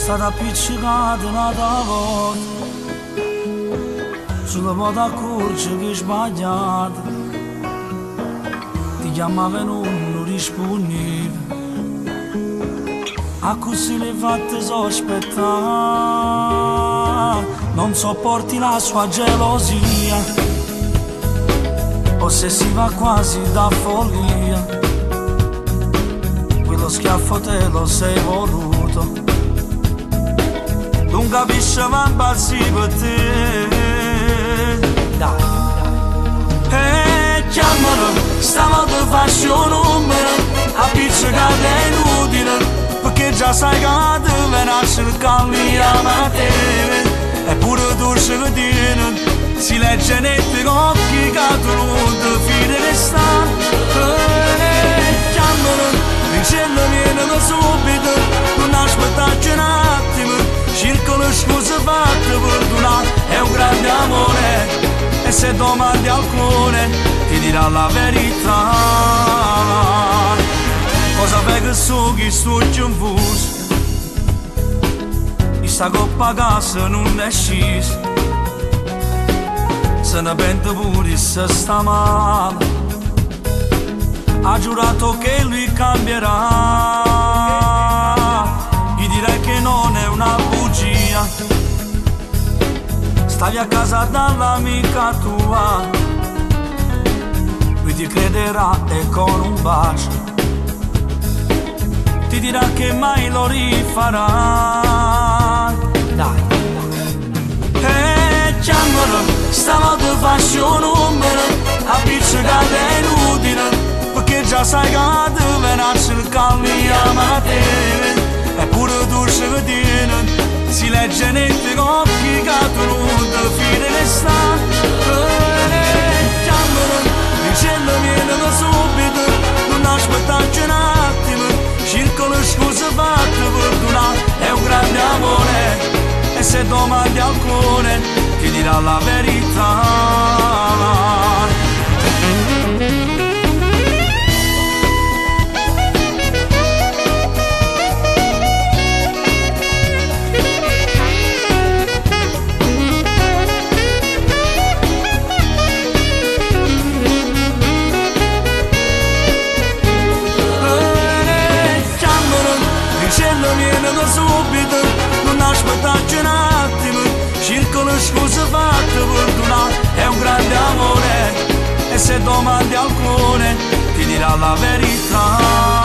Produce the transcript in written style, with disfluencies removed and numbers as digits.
stata appiccicata una volta, sulla moda accorge che è sbagliata, ti chiamava e non rispondevi, a così le fatte sospettare, non sopporti la sua gelosia, ossessiva quasi da follia, quello schiaffo te lo sei voluto, non capisce ma balzi per te, dai. E chiamalo, stavolta faccio un numero, appiccicata è inutile, perché già sai che ti viene a cercarmi a mattina, eppure tu ce lo tieni, si legge netti con occhi che tu non ti fidi che sta. Chiamalo, dicendo vieni da subito, non aspettarci un attimo, cerco le scuse fatte per donare, è un grande amore, e se domandi alcune ti dirà la verità. Cosa fai che so che sto in fuso, questa coppa casa non è scesa, se ne pente pure se sta male, ha giurato che lui cambierà, gli direi che non è una bugia, stavi a casa dall'amica tua, lui ti crederà e con un bacio ti dirà che mai lo rifarà, dai. E chiamalo, stavolta faccio un numero, appiccicata è inutile, perché già sai che ti viene a cercarmi a mattina, eppure tu ce lo tieni, si legge netti con occhi che tu non ti fidi che sta. Chiamalo, dicendo vieni da subito, non aspettarci un attimo, cerco le scuse fatte per donare, è un grande amore, e se domandi alcune ti dirà la verità. Vieni da subito, non aspettarci un attimo, cerco le scuse fatte per donare, è un grande amore, e se domandi alcune ti dirà la verità.